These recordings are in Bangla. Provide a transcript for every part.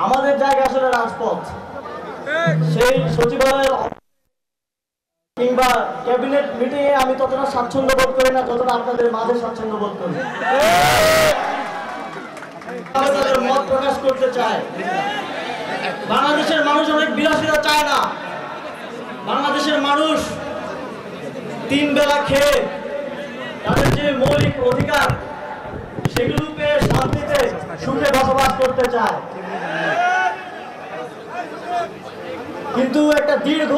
আমাদের জায়গা আসলে রাজপথ। সেই সচিবালয়ের কিংবা ক্যাবিনেট মিটিংয়ে আমি ততটা স্বাচ্ছন্দ্য বোধ করি না যতটা আপনাদের মাঝে স্বাচ্ছন্দ্য বোধ করি। তাদের মত প্রকাশ করতে চায়। বাংলাদেশের মানুষ অনেক বিলাসিতা চায় না। বাংলাদেশের মানুষ 3 বেলা খেয়ে তাদের যে মৌলিক অধিকার সেগুলো পেয়ে শান্তিতে সুখে বসবাস করতে চায়। কিন্তু একটা দীর্ঘ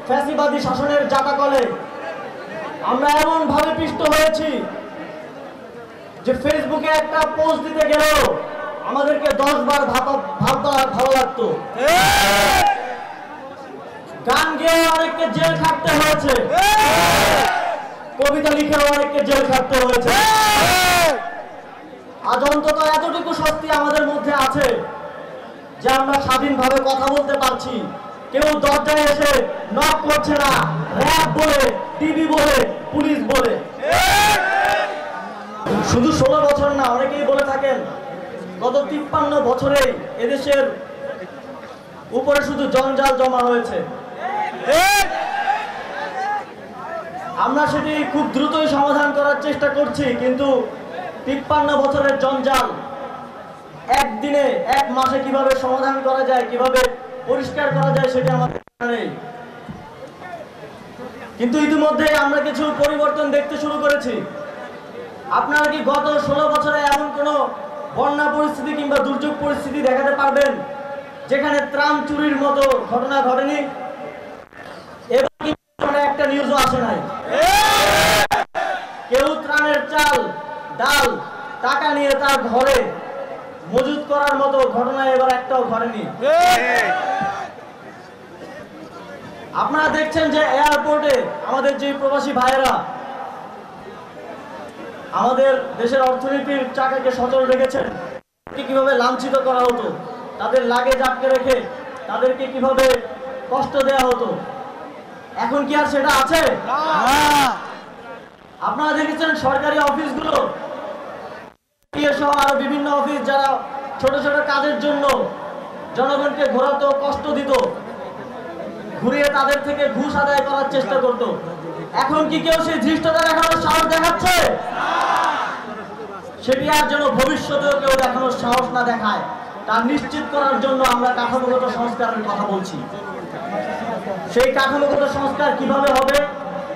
ফ্যাসিবাদী শাসনের জাঁতাকলে আমরা এমন ভাবে পিষ্ট হয়েছি যে ফেসবুকে একটা পোস্ট দিতে গেলেও আমাদেরকে 10 বার ভাবতে ভালো লাগতো। গান গেয়ে অনেককে জেল খাটতে হয়েছে, কবিতা লিখে অনেককে জেল খাটতে হয়েছে। আজ অন্তত এতটুকু শক্তি আমাদের মধ্যে আছে যে আমরা স্বাধীনভাবে কথা বলতে পারছি। কেউ দরজায় এসে নক করছে না, র‍্যাব বলে, টিভি বলে, পুলিশ বলে। শুধু 16 বছর না, অনেকেই বলে থাকেন গত 53 বছরে এদেশের উপরে শুধু জঞ্জাল জমা হয়েছে। আমরা সেটি খুব দ্রুতই সমাধান করার চেষ্টা করছি, কিন্তু 53 বছরের জঞ্জাল একদিনে, এক মাসে কিভাবে সমাধান করা যায়, কিভাবে পরিষ্কার করা যায় সেটা আমাদের জানা নেই। কিন্তু ইতিমধ্যে আমরা কিছু পরিবর্তন দেখতে শুরু করেছি। আপনারা কি গত 16 বছরে এমন কোনো বন্যা পরিস্থিতি কিংবা দুর্যোগ পরিস্থিতি দেখাতে পারবেন যেখানে ত্রাণ চুরির মতো ঘটনা ঘটেনি? এবার একটা নিউজও আসে নাই। কেউ ত্রাণের চাল, ডাল, টাকা নিয়ে তার ঘরে মজুত করার মতো ঘটনা এবার একটাও ঘটেনি। আপনারা দেখছেন যে এয়ারপোর্টে আমাদের যে প্রবাসী ভাইয়েরা আমাদের দেশের অর্থনীতির চাকাকে সচল রেখেছেন, কিভাবে লাঞ্ছিত করা হতো, তাদের লাগেজ আটকে রেখে তাদেরকে কিভাবে কষ্ট দেওয়া হতো, এখন কি আর সেটা আছে? আপনারা দেখেছেন সরকারি অফিসগুলো সহ আরো বিভিন্ন অফিস যারা ছোট ছোট কাজের জন্য জনগণকে ঘোরাতো, কষ্ট দিত, ঘুরিয়ে তাদের থেকে ঘুষ আদায় করার চেষ্টা করত। এখন কি কেউ সেই ধৃষ্টতা দেখানোর সাহস দেখাচ্ছে? সেটি আর যেন ভবিষ্যতেও কেউ দেখানোর সাহস না দেখায়, তা নিশ্চিত করার জন্য আমরা কাঠামোগত সংস্কারের কথা বলছি। সেই কাঠামোগত সংস্কার কিভাবে হবে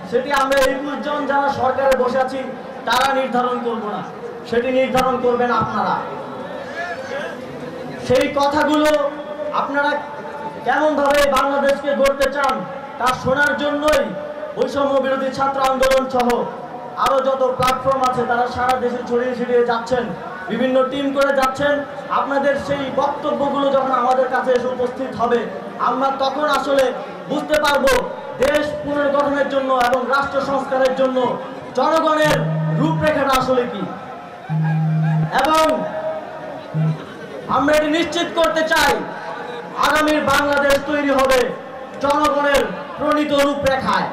সেটি আমরা 21 জন যারা সরকারে বসে আছি তারা নির্ধারণ করব না, সেটি নির্ধারণ করবেন আপনারা। সেই কথাগুলো আপনারা কেমন ভাবে বাংলাদেশকে গড়তে চান তা শোনার জন্যই বৈষম্য বিরোধী ছাত্র আন্দোলন সহ আরো যত প্ল্যাটফর্ম আছে তারা সারা দেশে ছড়িয়ে ছিটিয়ে যাচ্ছেন, বিভিন্ন টিম করে যাচ্ছেন। আপনাদের সেই বক্তব্যগুলো যখন আমাদের কাছে এসে উপস্থিত হবে, আমরা তখন আসলে বুঝতে পারবো দেশ পুনর্গঠনের জন্য এবং রাষ্ট্র সংস্কারের জন্য জনগণের রূপরেখাটা আসলে কি। এবং আমরা এটি নিশ্চিত করতে চাই আগামীর বাংলাদেশ তৈরি হবে জনগণের প্রণীত রূপরেখায়।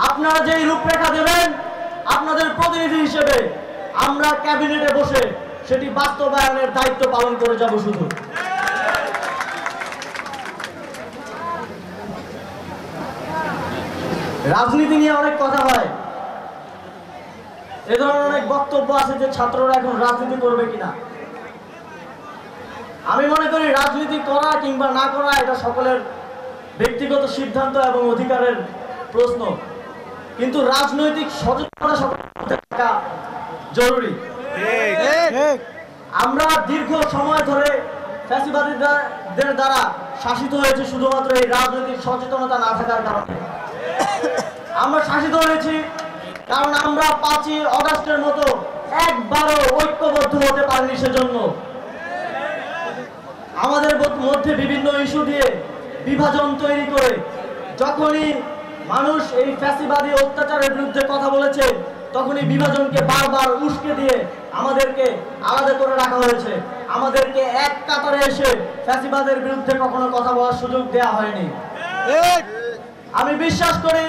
আপনারা যেই রূপরেখা দেবেন আপনাদের প্রতিনিধি হিসেবে আমরা ক্যাবিনেটে বসে সেটি বাস্তবায়নের দায়িত্ব পালন করে যাব। শুধু রাজনীতি নিয়ে অনেক কথা হয়, এ ধরনের অনেক বক্তব্য আছে যে ছাত্ররা এখন রাজনীতি করবে কিনা। আমি মনে করি রাজনীতি করা কিংবা না করা এটা সকলের ব্যক্তিগত সিদ্ধান্ত এবং অধিকারের প্রশ্ন, কিন্তু রাজনৈতিক সচেতনতা সকলের মধ্যে থাকা জরুরি। আমরা দীর্ঘ সময় ধরে ফ্যাসিবাদীদের দ্বারা শাসিত হয়েছে শুধুমাত্র এই রাজনৈতিক সচেতনতা না থাকার কারণে। আমরা শাসিত হয়েছি কারণ আমরা 5ই অগাস্টের মতো একবারও ঐক্যবদ্ধ হতে পারিনি। সেজন্য আমাদের মধ্যে বিভিন্ন ইস্যু দিয়ে বিভাজন তৈরি করে যখনই মানুষ এই ফ্যাসিবাদী অত্যাচারের বিরুদ্ধে কথা বলেছে তখনই বিভাজনকে বারবার উস্কে দিয়ে আমাদেরকে আলাদা করে রাখা হয়েছে। আমাদেরকে এক কাতারে এসে ফ্যাসিবাদের বিরুদ্ধে কখনো কথা বলার সুযোগ দেওয়া হয়নি। আমি বিশ্বাস করি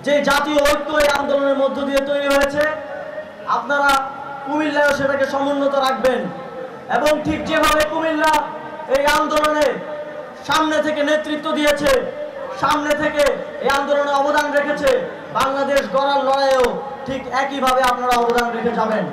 যে জাতীয় ঐক্য এই আন্দোলনের মধ্য দিয়ে তৈরি হয়েছে। আপনারা কুমিল্লায়ও সেটাকে সমুন্নত রাখবেন এবং ঠিক যেভাবে কুমিল্লা এই আন্দোলনে সামনে থেকে নেতৃত্ব দিয়েছে, সামনে থেকে এই আন্দোলনে অবদান রেখেছে, বাংলাদেশ গড়ার লড়াইয়েও ঠিক একইভাবে আপনারা অবদান রেখে যাবেন।